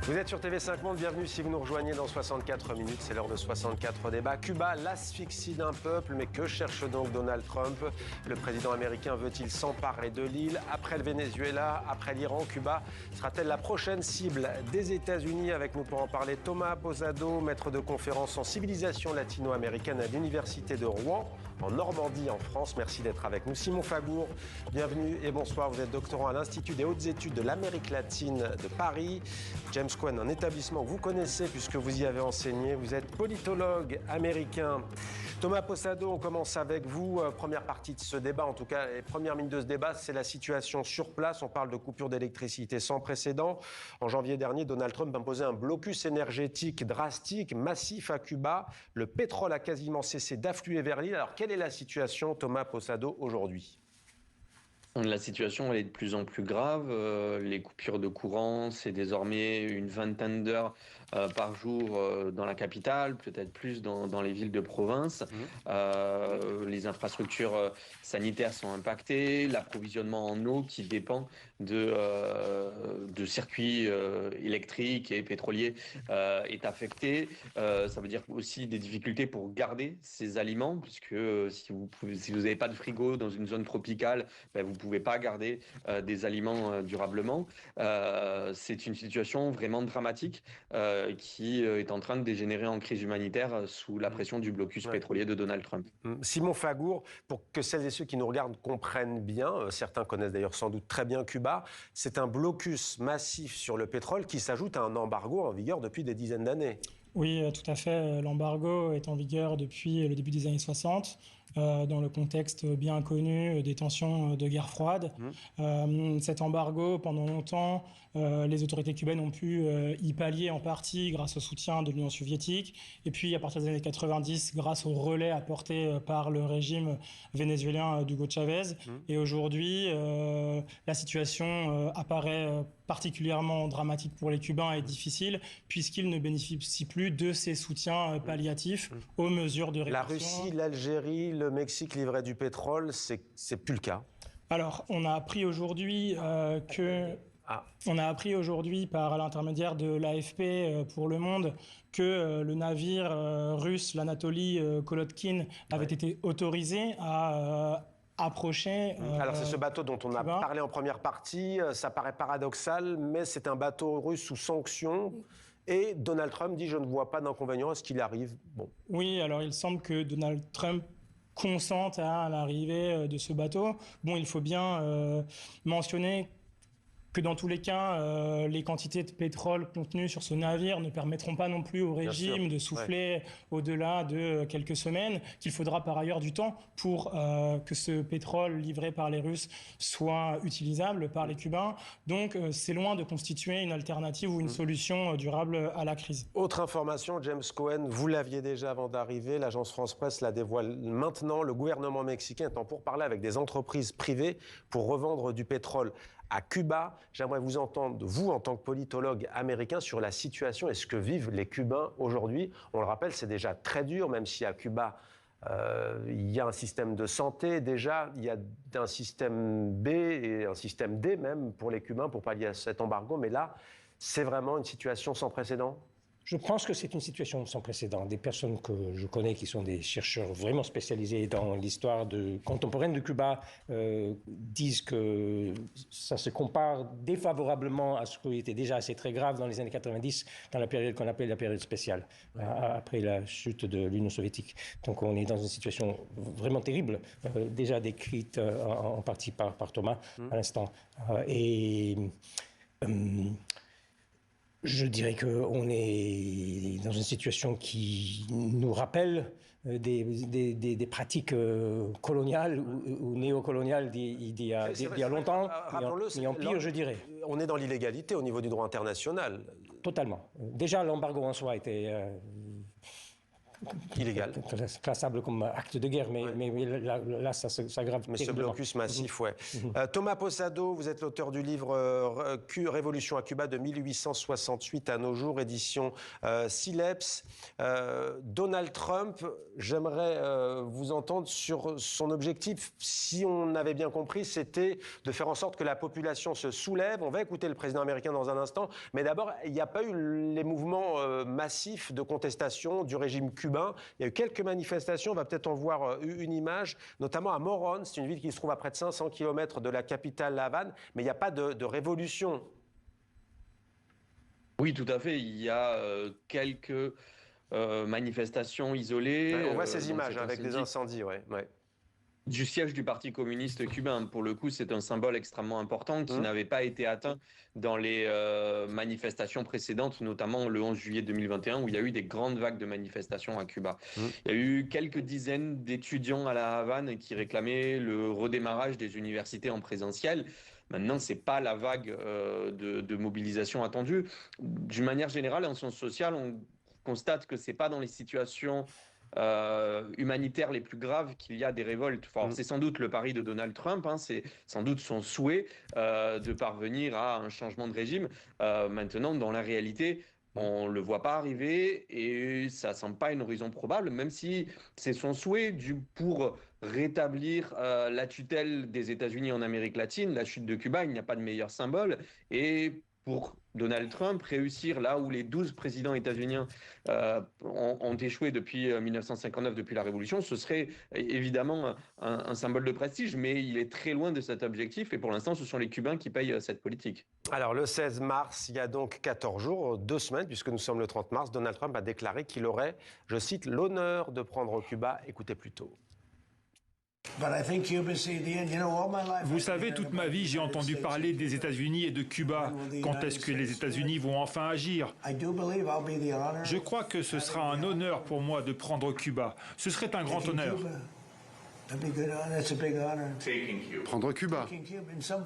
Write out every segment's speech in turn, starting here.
Vous êtes sur TV5 Monde, bienvenue si vous nous rejoignez dans 64 minutes, c'est l'heure de 64 débats. Cuba, l'asphyxie d'un peuple, mais que cherche donc Donald Trump? Le président américain veut-il s'emparer de l'île? Après le Venezuela, après l'Iran, Cuba sera-t-elle la prochaine cible des États-Unis? Avec nous pour en parler, Thomas Posado, maître de conférence en civilisation latino-américaine à l'Université de Rouen, en Normandie, en France. Merci d'être avec nous. Simon Fagour, bienvenue et bonsoir. Vous êtes doctorant à l'Institut des hautes études de l'Amérique latine de Paris. James Cohen, un établissement que vous connaissez puisque vous y avez enseigné. Vous êtes politologue américain. Thomas Posado, on commence avec vous. Première partie de ce débat, en tout cas, les premières minutes de ce débat, c'est la situation sur place. On parle de coupure d'électricité sans précédent. En janvier dernier, Donald Trump imposait un blocus énergétique drastique, massif à Cuba. Le pétrole a quasiment cessé d'affluer vers l'île. Alors, quelle est la situation, Thomas Posado, aujourd'hui ? La situation elle est de plus en plus grave. Les coupures de courant, c'est désormais une vingtaine d'heures par jour dans la capitale, peut-être plus dans les villes de province. Les infrastructures sanitaires sont impactées. L'approvisionnement en eau qui dépend de circuits électriques et pétroliers est affecté. Ça veut dire aussi des difficultés pour garder ces aliments, puisque si vous n'avez pas de frigo dans une zone tropicale, vous pouvez pas garder des aliments durablement. C'est une situation vraiment dramatique qui est en train de dégénérer en crise humanitaire sous la pression du blocus pétrolier de Donald Trump. Simon Fagour, pour que celles et ceux qui nous regardent comprennent bien, certains connaissent d'ailleurs sans doute très bien Cuba, c'est un blocus massif sur le pétrole qui s'ajoute à un embargo en vigueur depuis des dizaines d'années. Oui, tout à fait. L'embargo est en vigueur depuis le début des années 60, dans le contexte bien connu des tensions de guerre froide. Cet embargo, pendant longtemps, les autorités cubaines ont pu y pallier en partie grâce au soutien de l'Union soviétique. Et puis, à partir des années 90, grâce au relais apporté par le régime vénézuélien d'Hugo Chavez. Et aujourd'hui, la situation apparaît particulièrement dramatique pour les Cubains et difficile, puisqu'ils ne bénéficient plus de ces soutiens palliatifs aux mesures de répression. La Russie, l'Algérie, le Mexique livraient du pétrole, c'est plus le cas. Alors, on a appris aujourd'hui par l'intermédiaire de l'AFP pour Le Monde que le navire russe, l'Anatoly Kolotkin, avait été autorisé à approcher. Alors c'est ce bateau dont on a parlé en première partie, ça paraît paradoxal, mais c'est un bateau russe sous sanctions. Et Donald Trump dit « je ne vois pas d'inconvénient à ce qu'il arrive ». Bon. Oui, alors il semble que Donald Trump consente à l'arrivée de ce bateau. Bon, il faut bien mentionner que dans tous les cas, les quantités de pétrole contenues sur ce navire ne permettront pas non plus au régime de souffler au-delà de quelques semaines, qu'il faudra par ailleurs du temps pour que ce pétrole livré par les Russes soit utilisable par les Cubains. Donc c'est loin de constituer une alternative ou une solution durable à la crise. Autre information, James Cohen, vous l'aviez déjà avant d'arriver, l'agence France-Presse la dévoile maintenant, le gouvernement mexicain est en pourparlers avec des entreprises privées pour revendre du pétrole à Cuba. J'aimerais vous entendre, vous, en tant que politologue américain, sur la situation et ce que vivent les Cubains aujourd'hui. On le rappelle, c'est déjà très dur, même si à Cuba, il y a un système de santé. Déjà, il y a un système B et un système D même pour les Cubains pour pallier à cet embargo. Mais là, c'est vraiment une situation sans précédent. Je pense que c'est une situation sans précédent. Des personnes que je connais qui sont des chercheurs vraiment spécialisés dans l'histoire contemporaine de Cuba disent que ça se compare défavorablement à ce qui était déjà assez très grave dans les années 90, dans la période qu'on appelle la période spéciale, après la chute de l'Union soviétique. Donc on est dans une situation vraiment terrible, déjà décrite en partie par Thomas à l'instant. Je dirais qu'on est dans une situation qui nous rappelle des pratiques coloniales ou néocoloniales d'il y a longtemps, et en pire, je dirais. On est dans l'illégalité au niveau du droit international. Totalement. Déjà, l'embargo en soi était illégal. Classable comme acte de guerre, mais là ça s'aggrave. Mais ce blocus massif, ouais. Thomas Posado, vous êtes l'auteur du livre Révolution à Cuba de 1868 à nos jours, édition Sileps. Donald Trump, j'aimerais vous entendre sur son objectif. Si on avait bien compris, c'était de faire en sorte que la population se soulève. On va écouter le président américain dans un instant. Mais d'abord, il n'y a pas eu les mouvements massifs de contestation du régime cubain. Il y a eu quelques manifestations. On va peut-être en voir une image, notamment à Morón. C'est une ville qui se trouve à près de 500 km de la capitale, La Havane. Mais il n'y a pas de révolution. Oui, tout à fait. Il y a quelques manifestations isolées. Ouais, on voit ces images avec des incendies, ouais. Du siège du Parti communiste cubain. Pour le coup, c'est un symbole extrêmement important qui n'avait pas été atteint dans les manifestations précédentes, notamment le 11 juillet 2021, où il y a eu des grandes vagues de manifestations à Cuba. Il y a eu quelques dizaines d'étudiants à La Havane qui réclamaient le redémarrage des universités en présentiel. Maintenant, ce n'est pas la vague de mobilisation attendue. D'une manière générale, en sciences sociales, on constate que ce n'est pas dans les situations humanitaires les plus graves qu'il y a des révoltes. Enfin, c'est sans doute le pari de Donald Trump, c'est sans doute son souhait de parvenir à un changement de régime. Maintenant, dans la réalité, on ne le voit pas arriver et ça ne semble pas un horizon probable, même si c'est son souhait pour rétablir la tutelle des États-Unis en Amérique latine. La chute de Cuba, il n'y a pas de meilleur symbole. Et pour Donald Trump, réussir là où les 12 présidents états-uniens ont échoué depuis 1959, depuis la Révolution, ce serait évidemment un symbole de prestige, mais il est très loin de cet objectif et pour l'instant, ce sont les Cubains qui payent cette politique. Alors, le 16 mars, il y a donc 14 jours, 2 semaines, puisque nous sommes le 30 mars, Donald Trump a déclaré qu'il aurait, je cite, l'honneur de prendre Cuba. Écoutez plutôt. Vous savez, toute ma vie, j'ai entendu parler des États-Unis et de Cuba. Quand est-ce que les États-Unis vont enfin agir? Je crois que ce sera un honneur pour moi de prendre Cuba. Ce serait un grand honneur. Prendre Cuba.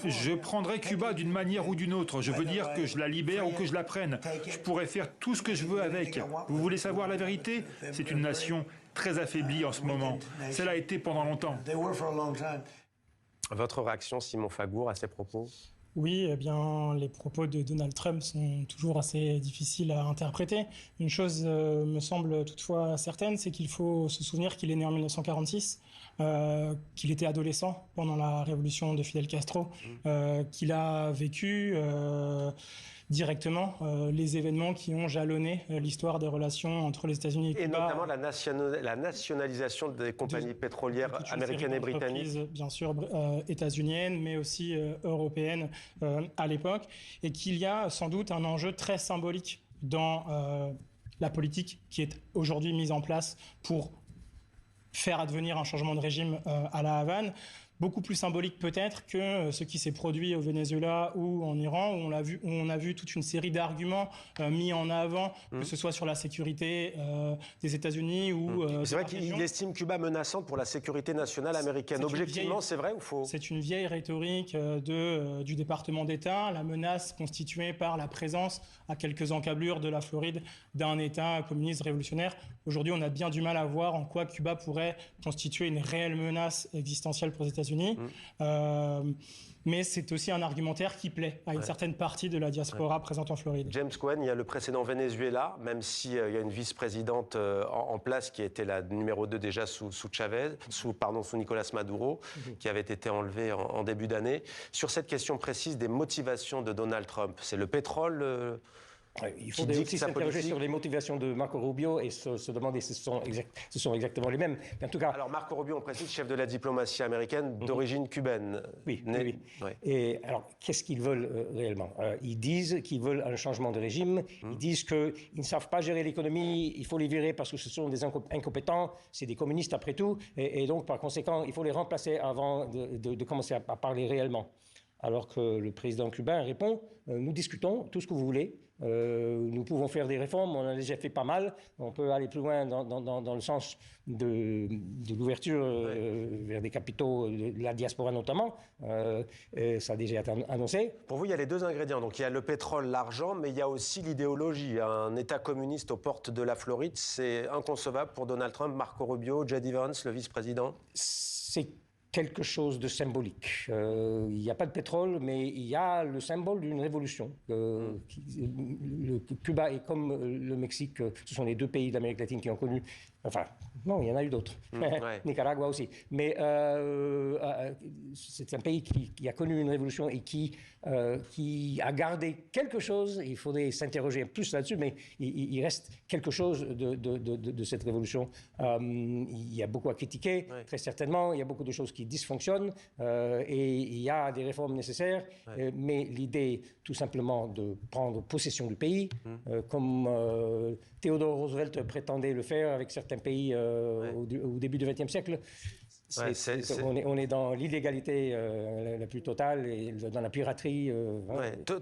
Je prendrai Cuba d'une manière ou d'une autre. Je veux dire que je la libère ou que je la prenne. Je pourrais faire tout ce que je veux avec. Vous voulez savoir la vérité? C'est une nation très affaiblie en ce moment. Cela a été pendant longtemps. Votre réaction, Simon Fagour, à ces propos? Oui, eh bien, les propos de Donald Trump sont toujours assez difficiles à interpréter. Une chose me semble toutefois certaine, c'est qu'il faut se souvenir qu'il est né en 1946, qu'il était adolescent pendant la révolution de Fidel Castro, qu'il a vécu directement les événements qui ont jalonné l'histoire des relations entre les États-Unis et Cuba. Et notamment la nationalisation des compagnies pétrolières américaines et britanniques. Bien sûr, états-uniennes, mais aussi européennes à l'époque. Et qu'il y a sans doute un enjeu très symbolique dans la politique qui est aujourd'hui mise en place pour faire advenir un changement de régime à La Havane. Beaucoup plus symbolique peut-être que ce qui s'est produit au Venezuela ou en Iran, où on a vu toute une série d'arguments mis en avant, que ce soit sur la sécurité des États-Unis ou... c'est vrai qu'il estime Cuba menaçante pour la sécurité nationale américaine. Objectivement, c'est vrai ou faux? C'est une vieille rhétorique du département d'État, la menace constituée par la présence à quelques encablures de la Floride d'un État communiste révolutionnaire. Aujourd'hui, on a bien du mal à voir en quoi Cuba pourrait constituer une réelle menace existentielle pour les États-Unis. Mais c'est aussi un argumentaire qui plaît à une certaine partie de la diaspora présente en Floride. James Cohen, il y a le précédent Venezuela, même s'il y a une vice-présidente en place qui était la numéro 2 déjà sous Nicolas Maduro, qui avait été enlevée en début d'année. Sur cette question précise des motivations de Donald Trump, c'est le pétrole il faut aussi s'interroger sur les motivations de Marco Rubio et se demander si ce sont exactement les mêmes. Mais en tout cas, alors Marco Rubio, on précise, chef de la diplomatie américaine d'origine cubaine. Oui. Et alors, qu'est-ce qu'ils veulent réellement? Ils disent qu'ils veulent un changement de régime. Ils disent qu'ils ne savent pas gérer l'économie. Il faut les virer parce que ce sont des incompétents. C'est des communistes après tout. Et donc, par conséquent, il faut les remplacer avant de commencer à parler réellement. alors que le président cubain répond « Nous discutons tout ce que vous voulez, nous pouvons faire des réformes, on a déjà fait pas mal, on peut aller plus loin dans le sens de l'ouverture vers des capitaux de la diaspora notamment, ça a déjà été annoncé. » Pour vous, il y a les deux ingrédients, donc il y a le pétrole, l'argent, mais il y a aussi l'idéologie. Un État communiste aux portes de la Floride, c'est inconcevable pour Donald Trump, Marco Rubio, J.D. Vance, le vice-président? C'est quelque chose de symbolique. Il n'y a pas de pétrole, mais il y a le symbole d'une révolution. Cuba et comme le Mexique, ce sont les deux pays d'Amérique latine qui ont connu... Enfin, non, il y en a eu d'autres. Nicaragua aussi. Mais c'est un pays qui a connu une révolution et qui a gardé quelque chose. Il faudrait s'interroger plus là-dessus, mais il reste quelque chose de cette révolution. Il y a beaucoup à critiquer, très certainement. Il y a beaucoup de choses qui dysfonctionnent et il y a des réformes nécessaires. Mais l'idée, tout simplement, de prendre possession du pays, comme Theodore Roosevelt prétendait le faire avec certains pays au début du XXe siècle. On est dans l'illégalité la plus totale et dans la piraterie.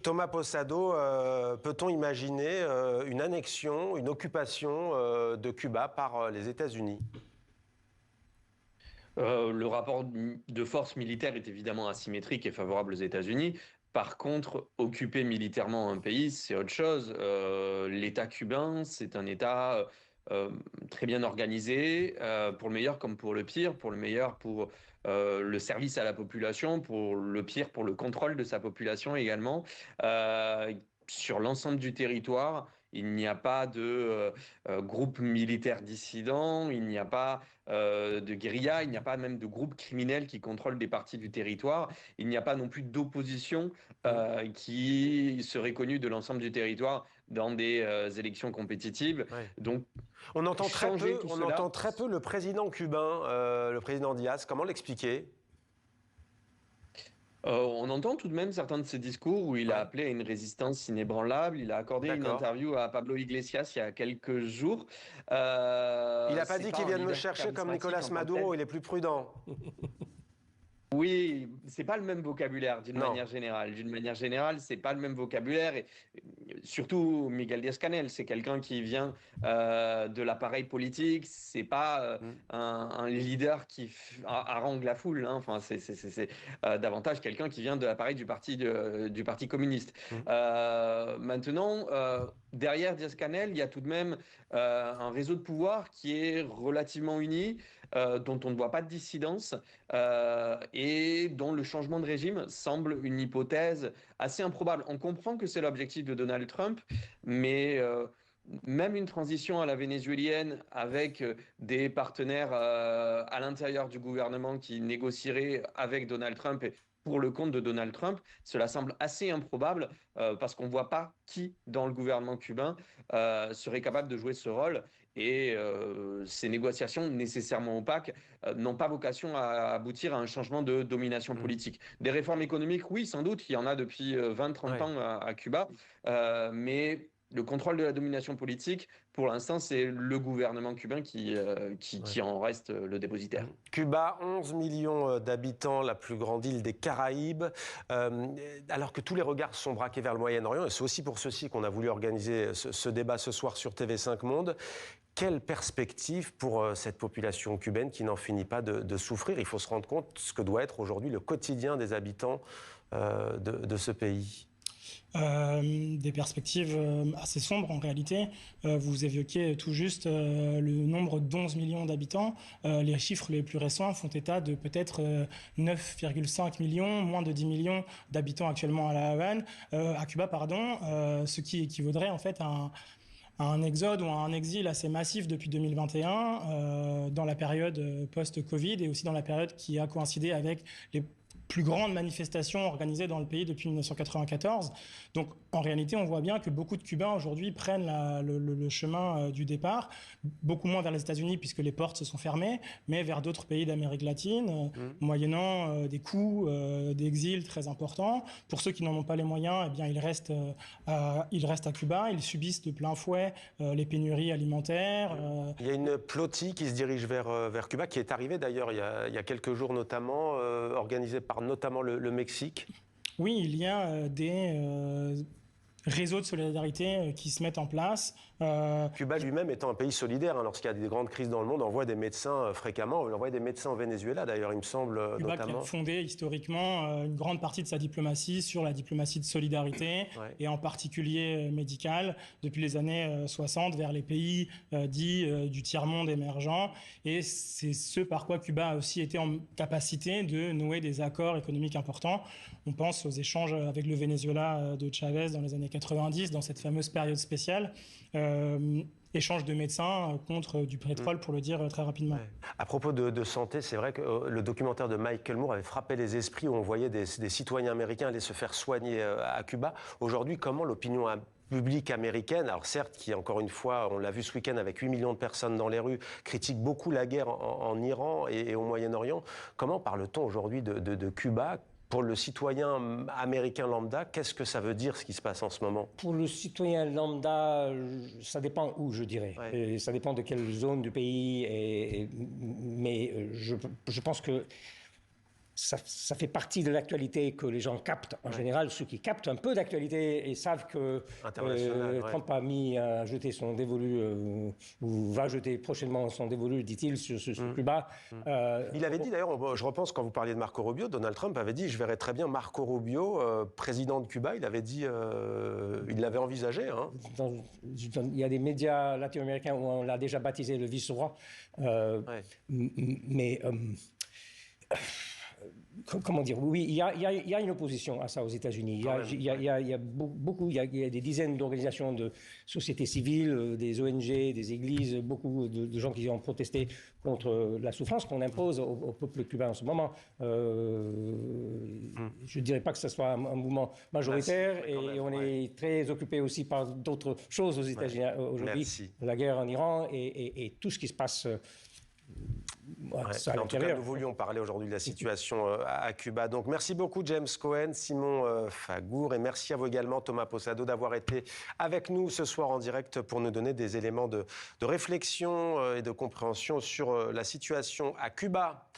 Thomas Posado, peut-on imaginer une annexion, une occupation de Cuba par les États-Unis? Le rapport de force militaire est évidemment asymétrique et favorable aux États-Unis. Par contre, occuper militairement un pays, c'est autre chose. L'État cubain, c'est un État très bien organisé, pour le meilleur comme pour le pire. Pour le meilleur, pour le service à la population, pour le pire, pour le contrôle de sa population également. Sur l'ensemble du territoire, il n'y a pas de groupe militaire dissident, il n'y a pas de guérilla, il n'y a pas même de groupe criminel qui contrôle des parties du territoire. Il n'y a pas non plus d'opposition qui serait connue de l'ensemble du territoire dans des élections compétitives. Donc, on entend très peu le président cubain, le président Diaz. Comment l'expliquer ? On entend tout de même certains de ses discours où il a appelé à une résistance inébranlable. Il a accordé une interview à Pablo Iglesias il y a quelques jours. Il n'a pas dit qu'il vient de me chercher comme Nicolas Maduro, il est plus prudent. Oui, c'est pas le même vocabulaire d'une manière générale. D'une manière générale, c'est pas le même vocabulaire. Et surtout, Miguel Díaz-Canel, c'est quelqu'un qui vient de l'appareil politique. C'est pas un leader qui harangue la foule. Hein. Enfin, c'est davantage quelqu'un qui vient de l'appareil du parti communiste. Maintenant, derrière Díaz-Canel, il y a tout de même un réseau de pouvoir qui est relativement uni, dont on ne voit pas de dissidence et dont le changement de régime semble une hypothèse assez improbable. On comprend que c'est l'objectif de Donald Trump, mais même une transition à la vénézuélienne avec des partenaires à l'intérieur du gouvernement qui négocieraient avec Donald Trump et pour le compte de Donald Trump, cela semble assez improbable parce qu'on ne voit pas qui, dans le gouvernement cubain, serait capable de jouer ce rôle. Et ces négociations nécessairement opaques n'ont pas vocation à aboutir à un changement de domination politique. Des réformes économiques, oui, sans doute, il y en a depuis 20-30 ans à Cuba, mais le contrôle de la domination politique, pour l'instant, c'est le gouvernement cubain qui en reste le dépositaire. Cuba, 11 millions d'habitants, la plus grande île des Caraïbes. Alors que tous les regards sont braqués vers le Moyen-Orient, et c'est aussi pour ceci qu'on a voulu organiser ce débat ce soir sur TV5 Monde. Quelle perspective pour cette population cubaine qui n'en finit pas de souffrir? Il faut se rendre compte de ce que doit être aujourd'hui le quotidien des habitants de ce pays. Des perspectives assez sombres en réalité. Vous évoquiez tout juste le nombre d'11 millions d'habitants. Les chiffres les plus récents font état de peut-être 9,5 millions, moins de 10 millions d'habitants actuellement à Cuba, ce qui équivaudrait en fait à un exode ou à un exil assez massif depuis 2021 dans la période post-Covid et aussi dans la période qui a coïncidé avec les plus grandes manifestations organisées dans le pays depuis 1994. Donc, en réalité, on voit bien que beaucoup de Cubains aujourd'hui prennent le chemin du départ, beaucoup moins vers les États-Unis puisque les portes se sont fermées, mais vers d'autres pays d'Amérique latine, moyennant des coûts d'exil très importants. Pour ceux qui n'en ont pas les moyens, eh bien, ils restent à Cuba, ils subissent de plein fouet les pénuries alimentaires. Il y a une flottille qui se dirige vers Cuba, qui est arrivée d'ailleurs il y a quelques jours notamment, organisée par notamment le Mexique. Oui, il y a des réseaux de solidarité qui se mettent en place. Cuba lui-même étant un pays solidaire, lorsqu'il y a des grandes crises dans le monde, on envoie des médecins fréquemment. On envoie des médecins au Venezuela, d'ailleurs, il me semble, Cuba notamment. qui a fondé historiquement une grande partie de sa diplomatie sur la diplomatie de solidarité, et en particulier médicale, depuis les années 60 vers les pays dits du tiers-monde émergent. Et c'est ce par quoi Cuba a aussi été en capacité de nouer des accords économiques importants. On pense aux échanges avec le Venezuela de Chavez dans les années 90, dans cette fameuse période spéciale. Échange de médecins contre du pétrole, pour le dire très rapidement. À propos de santé, c'est vrai que le documentaire de Michael Moore avait frappé les esprits, où on voyait des citoyens américains aller se faire soigner à Cuba. Aujourd'hui, comment l'opinion publique américaine, alors certes, qui encore une fois, on l'a vu ce week-end avec 8 millions de personnes dans les rues, critique beaucoup la guerre en Iran et au Moyen-Orient, comment parle-t-on aujourd'hui de Cuba ? Pour le citoyen américain lambda, qu'est-ce que ça veut dire, ce qui se passe en ce moment? Pour le citoyen lambda, ça dépend où, je dirais. Et ça dépend de quelle zone du pays. Mais je pense que ça fait partie de l'actualité que les gens captent. En général, ceux qui captent un peu d'actualité et savent que Trump a jeté son dévolu, ou va jeter prochainement son dévolu, dit-il, sur Cuba. Il avait dit, d'ailleurs, je repense quand vous parliez de Marco Rubio, Donald Trump avait dit, je verrais très bien Marco Rubio, président de Cuba. Il avait dit, il l'avait envisagé. Il y a des médias latino-américains où on l'a déjà baptisé le vice-roi. Mais... comment dire? Oui, il y a une opposition à ça aux États-Unis. Il y a beaucoup, il y a des dizaines d'organisations de société civile, des ONG, des églises, beaucoup de gens qui ont protesté contre la souffrance qu'on impose au peuple cubain en ce moment. Je ne dirais pas que ce soit un mouvement majoritaire, et on est très occupé aussi par d'autres choses aux États-Unis aujourd'hui. La guerre en Iran et tout ce qui se passe. En tout cas, nous voulions parler aujourd'hui de la situation à Cuba. Donc, merci beaucoup, James Cohen, Simon Fagour, et merci à vous également, Thomas Posado, d'avoir été avec nous ce soir en direct pour nous donner des éléments de réflexion et de compréhension sur la situation à Cuba.